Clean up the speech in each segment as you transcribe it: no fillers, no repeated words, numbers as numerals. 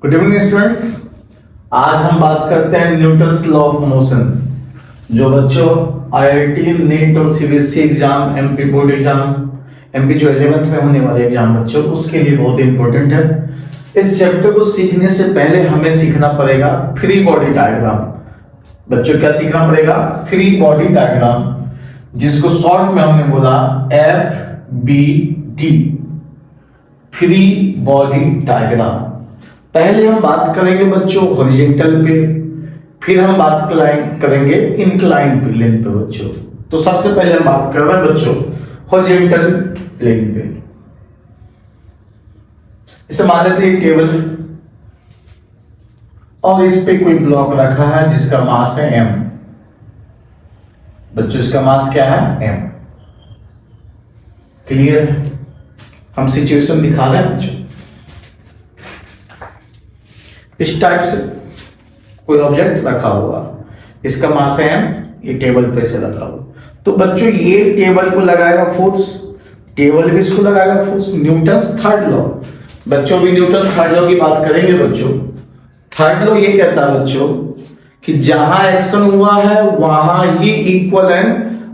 Good evening students. आज हम बात करते हैं न्यूटन्स लॉ ऑफ मोशन, जो बच्चों आईआईटी, नीट और CBSE exam, MP board exam, MP जो 11th में होने वाले एग्जाम बच्चों, उसके लिए बहुत इंपॉर्टेंट है। इस चैप्टर को सीखने से पहले हमें सीखना पड़ेगा फ्री बॉडी डायग्राम। बच्चों क्या सीखना पड़ेगा? फ्री बॉडी डायग्राम, जिसको शॉर्ट में हमने बोला FBD, फ्री बॉडी डायग्राम। पहले हम बात करेंगे बच्चों हॉरिजॉन्टल पे, फिर हम बात करेंगे इंक्लाइन प्लेन पे बच्चों। तो सबसे पहले हम बात कर रहे हैं बच्चों हॉरिजॉन्टल प्लेन पे। इसे मान लेते हैं टेबल है और इस पे कोई ब्लॉक रखा है जिसका मास है m। बच्चों इसका मास क्या है? m। क्लियर? हम सिचुएशन दिखा रहे हैं बच्चों। इस टाइप से कोई ऑब्जेक्ट रखा हुआ, इसका मास है m, ये टेबल पे से रखा हुआ। तो बच्चों ये टेबल को लगाएगा फोर्स, टेबल भी इसको लगाएगा फोर्स। न्यूटन्स थर्ड लॉ, बच्चों भी न्यूटन्स थर्ड लॉ की बात करेंगे बच्चों। थर्ड लॉ ये कहता है बच्चों कि जहां एक्शन हुआ है वहां ही इक्वल एंड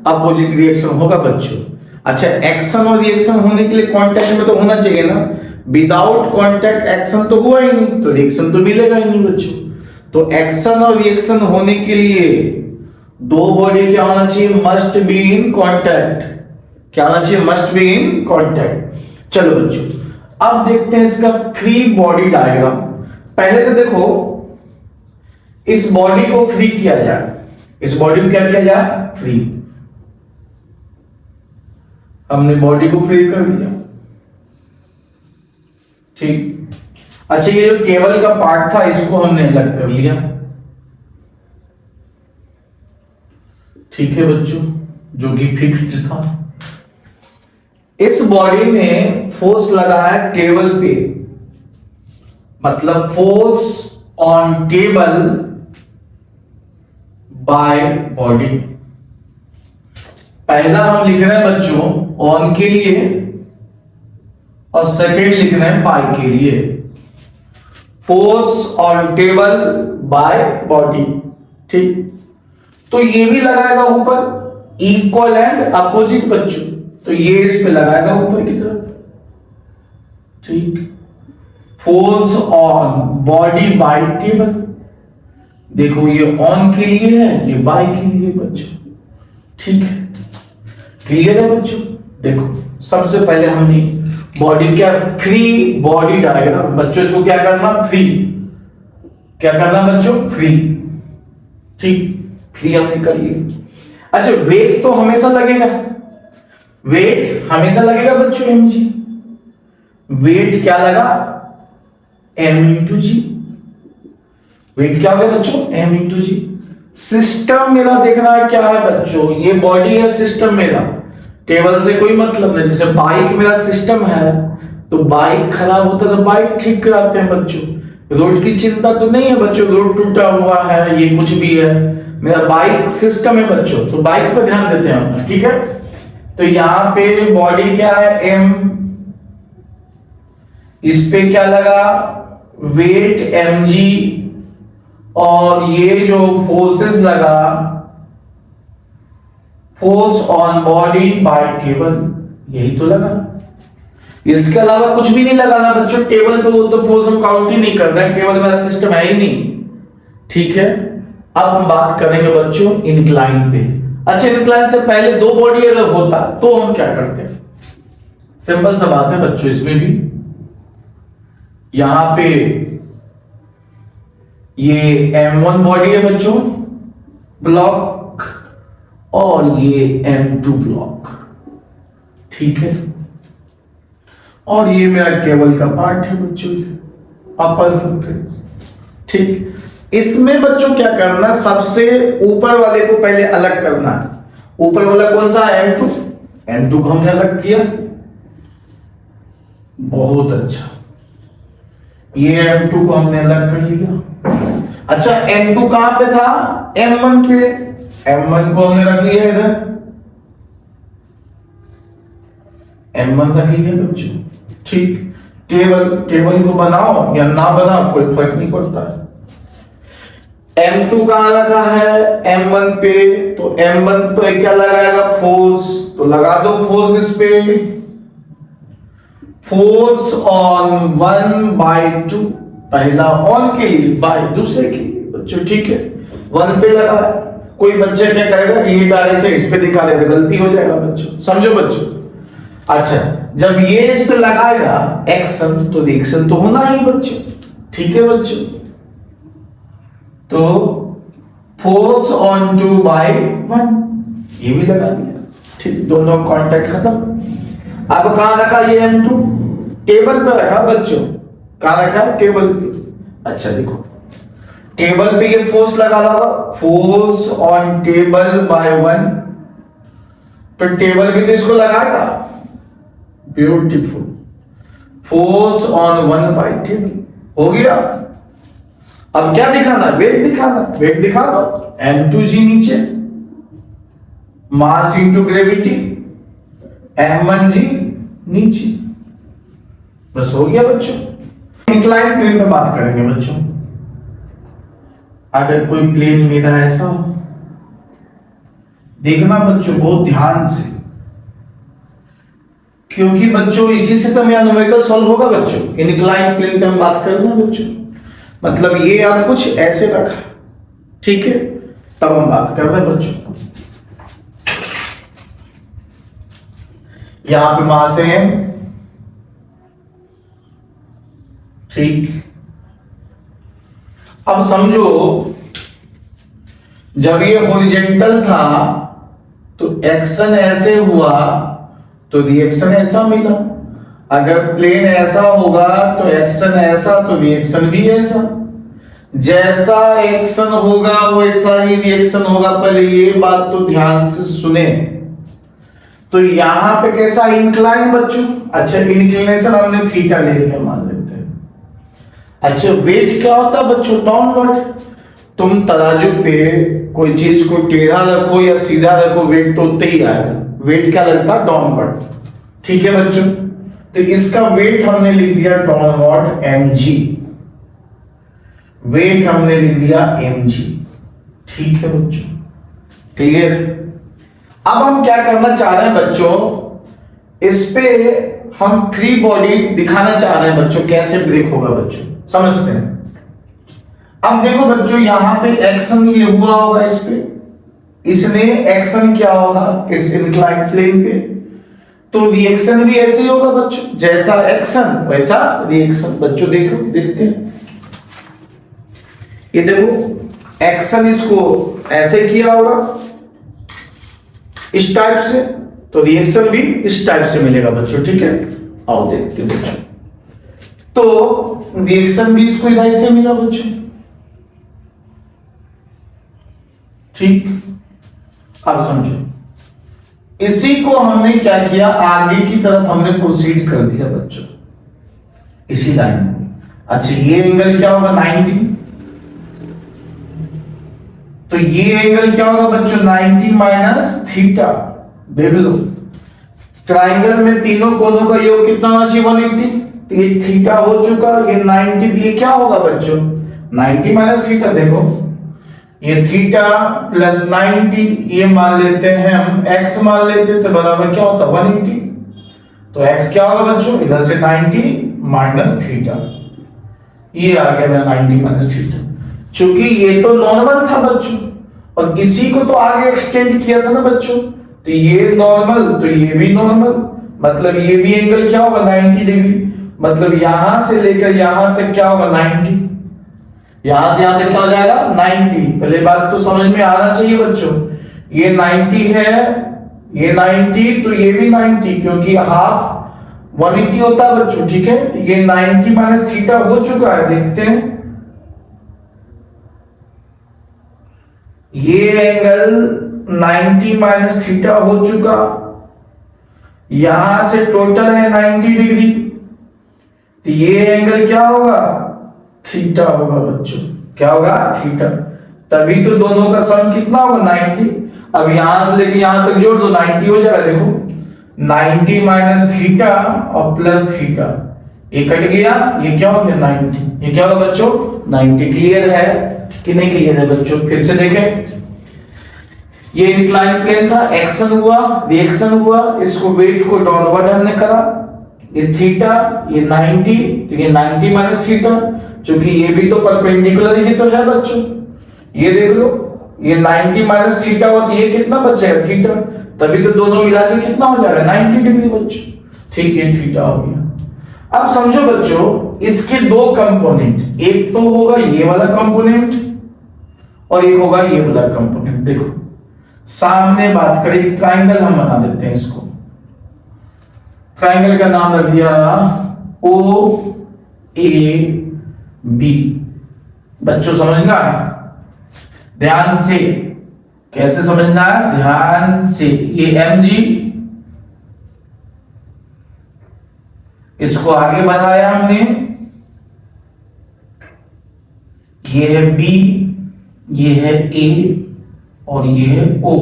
अपोजिट रिएक्शन होगा बच्चों। अच्छा, एक्शन और रिएक्शन होने के लिए कांटेक्ट में तो होना चाहिए ना। विदाउट कांटेक्ट एक्शन तो हुआ ही नहीं, तो रिएक्शन तो मिलेगा ही नहीं बच्चों। तो एक्शन और रिएक्शन होने के लिए दो बॉडी क्या होना चाहिए? Must be in contact. क्या होना चाहिए? Must be in contact. चलो बच्चों, अब देखते हैं इसका फ्री बॉडी डायग्राम। पहले तो देखो इस बॉडी को फ्री किया जाए, इस बॉडी को क्या किया जाए? फ्री। हमने बॉडी को फ्री कर दिया, ठीक। अच्छा, ये जो टेबल का पार्ट था इसको हमने अलग कर लिया, ठीक है बच्चों, जो कि फिक्स्ड था। इस बॉडी में फोर्स लगा है टेबल पे, मतलब force on table by body. पहला हम लिख रहे हैं बच्चों ऑन के लिए और सेकेंड लिख रहे हैं बाय के लिए। Force on table by body, ठीक। तो ये भी लगाएगा ऊपर, इक्वल एंड अपोजिट बच्चों। तो ये इस पे लगाएगा ऊपर की तरफ, ठीक। Force on body by table, देखो ये ऑन के लिए है, ये बाय के लिए बच्चों, ठीक है। क्लियर है बच्चों? देखो सबसे पहले हमने बॉडी क्या, फ्री बॉडी डायग्राम। बच्चों इसको क्या करना? फ्री। क्या करना बच्चों? फ्री, ठीक। फ्री हमने कर लिया। अच्छा, वेट तो हमेशा लगेगा, वेट हमेशा लगेगा बच्चों mg। वेट क्या लगा? m इंटू जी। वेट क्या हो गया बच्चों? m इंटू जी। सिस्टम मेरा देखना है क्या है बच्चों, ये बॉडी है, सिस्टम मेरा, टेबल से कोई मतलब नहीं। जैसे बाइक मेरा सिस्टम है, तो बाइक खराब होता तो बाइक ठीक कराते हैं बच्चों। रोड की चिंता तो नहीं है बच्चों, रोड टूटा हुआ है, ये कुछ भी है, मेरा बाइक सिस्टम है बच्चों, तो बाइक पर ध्यान देते हैं अपना, ठीक है। तो यहां पे बॉडी क्या है? m, इस पे क्या लगा? वेट mg, और ये जो फोर्सेस लगा, force on body by table, यही तो लगा। इसके अलावा कुछ भी नहीं लगाना बच्चों। टेबल पे वो तो फोर्स हम काउंट ही नहीं कर रहे हैं, टेबल में सिस्टम है ही नहीं, ठीक है। अब हम बात करेंगे बच्चों इंक्लाइन पे। अच्छा, इंक्लाइन से पहले दो बॉडी अगर होता तो हम क्या करते हैं? सिंपल सा बात है बच्चों, इसमें भी यहां पे ये m1 बॉडी है बच्चों, ब्लॉक, और ये m2 ब्लॉक, ठीक है। और ये मेरा टेबल का पार्ट है बच्चों, अपर सरफेस, ठीक। इसमें बच्चों क्या करना? सबसे ऊपर वाले को पहले अलग करना है। ऊपर वाला कौन सा है? m2। m2 को हमने अलग किया, बहुत अच्छा, ये m2 को हमने अलग कर लिया। अच्छा, m2 कहां पे था? m1 पे, m1 को हमने रख लिया इधर, m1 रख लिया बच्चों, ठीक। टेबल को बनाओ या ना बनाओ कोई फर्क नहीं पड़ता है। M2 कहां रखा है, M1 पे, तो M1 पे क्या लगाएगा, फोर्स, तो लगा दो फोर्स इस पे, फोर्स ऑन 1/2, पहला ऑन के लिए, बाय दूसरे के लिए बच्चों, ठीक है। 1 पे लगा, कोई बच्चा क्या करेगा, ये डायरेक्शन इस पे दिखा देगा, गलती हो जाएगा बच्चों, समझो बच्चों। अच्छा, जब ये इस पे लगाएगा एक्शन, तो रिएक्शन तो होना ही बच्चों, ठीक है बच्चों। तो फोर्स ऑन 2/1 ये भी लगा दिया, ठीक, दोनों कांटेक्ट खत्म। अब कहां रखा ये M2, टेबल पे रखा बच्चों, कहां रखा, टेबल पे। अच्छा देखो, टेबल पे ये फोर्स लगा रहा, फोर्स ऑन टेबल/1, तो टेबल भी तो इसको लगाएगा, ब्यूटीफुल, फोर्स ऑन 1/टेबल हो गया। अब क्या दिखाना, वेट दिखाना, वेट दिखा दो, M2G नीचे, मास इनटू ग्रेविटी, M1G नीचे, बस हो गया बच्चों। इंक्लाइन प्लेन में बात करेंगे बच्चों, अगर कोई प्लेन मेरा ऐसा हो, देखना बच्चों बहुत ध्यान से, क्योंकि बच्चों इसी से तो मेरा न्यूमेरिकल सॉल्व होगा बच्चों। इंक्लाइन प्लेन पे हम बात करना बच्चों, मतलब ये आप कुछ ऐसे रखा, ठीक है, तब हम बात कर रहे हैं बच्चों। यहां पे मास है, ठीक। अब समझो जब ये हॉरिजॉन्टल था तो एक्शन ऐसे हुआ तो रिएक्शन ऐसा मिला, अगर प्लेन ऐसा होगा तो एक्शन ऐसा तो रिएक्शन भी ऐसा, जैसा एक्शन होगा वैसा ही रिएक्शन होगा। पहले ये बात तो ध्यान से सुने। तो यहां पे कैसा इंक्लाइन बच्चों, अच्छा इंक्लिनेशन हमने थीटा ले लिया मान लेते हैं। अच्छा वेट क्या होता है बच्चों, डाउनवर्ड। तुम तराजू पे कोई चीज को टेढ़ा रखो या सीधा रखो, वेट तो उतना ही आएगा, वेट क्या लगता है, डाउनवर्ड, ठीक है बच्चों। तो इसका वेट हमने लिख दिया डाउनवर्ड mg, वेट हमने लिख दिया mg, ठीक है बच्चों, क्लियर। अब हम क्या करना चाह रहे हैं बच्चों, इस पे हम फ्री बॉडी दिखाना चाह रहे हैं बच्चों, कैसे ब्रेक होगा बच्चों, समझते हैं। अब देखो बच्चों यहां पे एक्शन ये हुआ होगा इस पे, इसने एक्शन क्या होगा इस इंक्लाइन प्लेन पे, तो रिएक्शन भी ऐसे ही होगा बच्चों, जैसा एक्शन वैसा रिएक्शन। बच्चों देखो, देखते हैं, ये देखो एक्शन इसको ऐसे किया होगा इस टाइप से, तो रिएक्शन भी इस टाइप से मिलेगा बच्चों, ठीक है। आओ देखते हैं बच्चों, तो रिएक्शन भी इसको इधर से मिला बच्चों, ठीक। अब समझो, इसी को हमने क्या किया, आगे की तरफ हमने प्रोसीड कर दिया बच्चों, इसी लाइन में। अच्छा ये एंगल क्या होगा 90, तो ये एंगल क्या होगा बच्चों 90 माइनस थीटा। देख लो ट्राइंगल में तीनों कोनों का योग कितना होना चाहिए 180, तो ये थीटा हो चुका, ये 90 दिए, क्या होगा बच्चों 90 माइनस थीटा। देखो ये थीटा प्लस 90, ये मान लेते हैं हम x मान लेते हैं, तो बराबर क्या होता है 180, तो x क्या होगा बच्चों, इधर से 90 माइनस थीटा, ये आ गया 90 माइनस थीटा। चूंकि ये तो नॉर्मल था बच्चों, और इसी को तो आगे एक्सटेंड किया था ना बच्चों, तो ये नॉर्मल तो ये भी नॉर्मल, मतलब ये भी एंगल क्या होगा 90 डिग्री, मतलब यहां से लेकर यहां तक क्या होगा 90, यहां से यहां तक क्या हो जाएगा 90। पहले बात तो समझ में आना चाहिए बच्चों, ये 90 है, ये 90, तो ये भी 90, क्योंकि हाफ 180 होता है बच्चों, ठीक है। तो ये 90 माइनस थीटा हो चुका है, देखते हैं ये एंगल 90 माइनस थीटा हो चुका, यहां से टोटल है 90 डिग्री, तो ये एंगल क्या होगा थीटा होगा बच्चों, क्या होगा थीटा, तभी तो दोनों का सम कितना होगा 90। अब यहां से लेके यहां तक जोड़ दो 90 हो जाएगा, देखो 90 माइनस थीटा और प्लस थीटा, ये कट गया, ये क्या हो गया 90, ये क्या होगा बच्चों 90। क्लियर है कि नहीं क्लियर है बच्चों? फिर से देखें, ये इंक्लाइन प्लेन था, एक्शन हुआ, रिएक्शन हुआ, इसको वेट को डाउनवर्ड हमने करा, ये थीटा, ये 90, तो ये 90 माइनस थीटा, क्योंकि ये भी तो परपेंडिकुलर ही तो है बच्चों। ये देख लो, ये 90 माइनस थीटा हुआ तो ये कितना बच जाएगा थीटा, तभी तो दोनों मिला के कितना हो जाएगा 90 डिग्री बच्चों। ठीक, ये थीटा हो गया। अब समझो बच्चों, इसके दो कंपोनेंट, एक तो होगा ये वाला कंपोनेंट और एक होगा ये वाला कंपोनेंट। देखो सामने बात करें, ट्राइंगल हम बना देते हैं इसको। ट्राइंगल का नाम रख दिया ओ ए बी। बच्चों समझना है ध्यान से, कैसे समझना है ध्यान से। ये एम जी, इसको आगे बढ़ाया हमने, ये है बी, ये है ए और ये है ओ,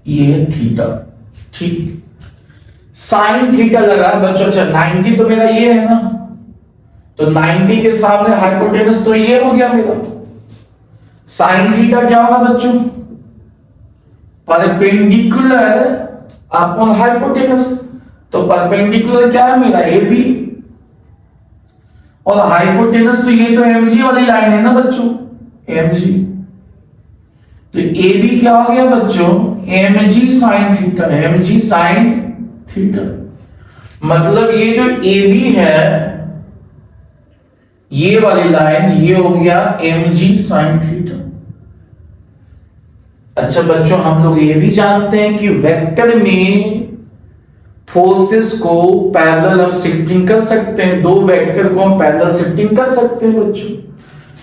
ये है थीटा। ठीक, साइन थीटा लगा बच्चों। अच्छा 90 तो मेरा ये है ना, तो 90 के सामने हाइपोटेनस तो ये हो गया मेरा। साइन थीटा क्या होगा बच्चों? Perpendicular upon hypotenuse. तो परपेंडिकुलर क्या है मेरा ए बी, और हाइपोटेनस तो ये तो एम जी वाली लाइन है ना बच्चों, एम जी। तो ए बी क्या हो गया बच्चों? M G sine theta, M G sine theta. मतलब ये जो ए बी है, ये वाली लाइन, ये हो गया एम जी साइन थीटा। अच्छा बच्चों, हम लोग ये भी जानते हैं कि वेक्टर में फोर्सेस को पैरेलल हम शिफ्टिंग कर सकते हैं, दो वेक्टर को हम पैरेलल शिफ्टिंग कर सकते हैं बच्चों।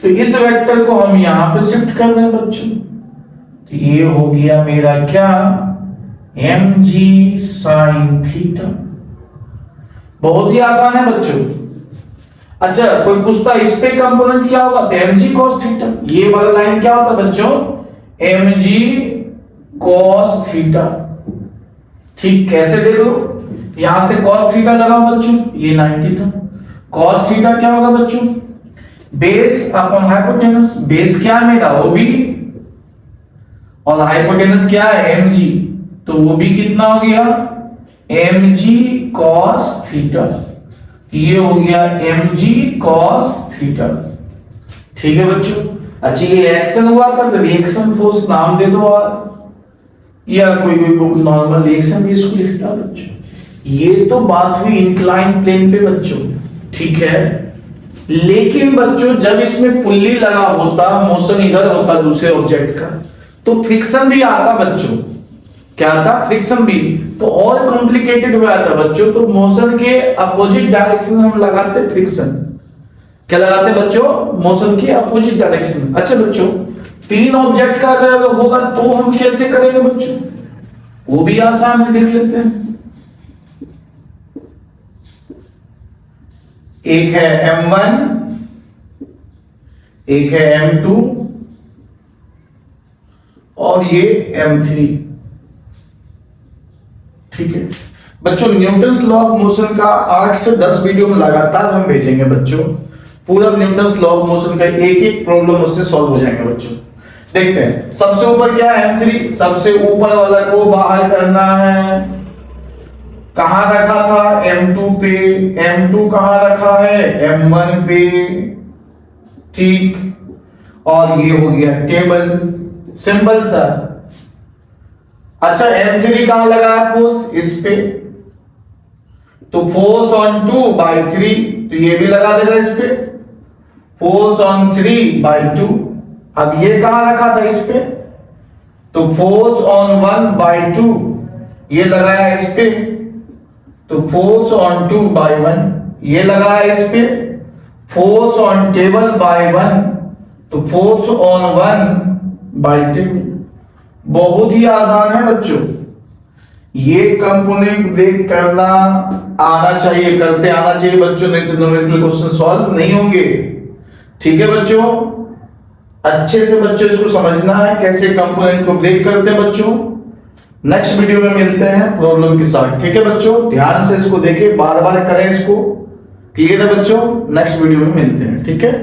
तो इस वेक्टर को हम यहां पे शिफ्ट कर रहे हैं बच्चों, तो ये हो गया मेरा क्या एम जी साइन थीटा। बहुत ही आसान है बच्चों। अच्छा कोई पूछता इस पे कंपोनेंट क्या होगा? तो एम जी कॉस थीटा। ये वाला लाइन क्या होता है बच्चों? M G cos theta. ठीक, कैसे देख लो, यहां से cos थीटा लगाओ बच्चों, ये 90 था। cos थीटा क्या होगा बच्चों? Base upon hypotenuse. बेस क्या है मेरा? OB, और हाइपोटेनस क्या है? mg, तो OB कितना हो गया? mg cos theta. ये हो गया mg cos थीटा। ठीक है बच्चों। अच्छा ये एक्शन हुआ था, तो रिएक्शन फोर्स नाम दे दो, या कोई नॉर्मल रिएक्शन भी इसको लिखता है बच्चों। ये तो बात हुई इंक्लाइन प्लेन पे बच्चों, ठीक है। लेकिन बच्चों जब इसमें पुल्ली लगा होता, मोशन इधर होता दूसरे ऑब्जेक्ट का, तो फ्रिक्शन भी आता बच्चों। क्या आता? फ्रिक्शन भी। तो और कॉम्प्लिकेटेड हो जाता बच्चों। तो मोशन के अपोजिट डायरेक्शन में हम लगाते फ्रिक्शन। क्या लगाते बच्चों? मोशन के अपोजिट डायरेक्शन में। अच्छा बच्चों, तीन ऑब्जेक्ट का अगर होगा तो हम कैसे करेंगे बच्चों? वो भी आसान है, देख लेते हैं। एक है M1, एक है M2 और ये M3। ठीक है बच्चों, न्यूटन्स लॉ ऑफ मोशन का 8 से 10 वीडियो में लगातार हम भेजेंगे बच्चों। पूरा न्यूटन्स लॉ ऑफ मोशन का एक एक प्रॉब्लम उससे सॉल्व हो जाएंगे बच्चों। देखते हैं, सबसे ऊपर क्या है? M3। सबसे ऊपर वाला को बाहर करना है। कहां रखा था? M2 पे। M2 कहां रखा है? M1 पे। ठीक, और ये हो गया टेबल, सिंपल सा। अच्छा M3 कहां लगा है फोर्स? इस पे, तो फोर्स ऑन 2/3, तो ये भी लगा देगा इस पे, फोर्स ऑन 3/2। अब ये कहां रखा था? इस पे, तो फोर्स ऑन 1/2 ये लगाया इस पे, तो फोर्स ऑन 2/1 ये लगाया इस पे, फोर्स ऑन टेबल बाय 1, तो फोर्स ऑन 1/2। बहुत ही आसान है बच्चों। ये कंपोनेंट देख करना आना चाहिए, करते आना चाहिए बच्चों, नहीं तो न्यूमेरिकल क्वेश्चन सॉल्व नहीं होंगे। ठीक है बच्चों, अच्छे से बच्चों इसको समझना है कैसे कंपोनेंट को ब्रेक करते हैं बच्चों। नेक्स्ट वीडियो में मिलते हैं प्रॉब्लम के साथ। ठीक है बच्चों, ध्यान से इसको देखें, बार बार करें इसको, क्लियर है बच्चों? नेक्स्ट वीडियो में मिलते हैं, ठीक है।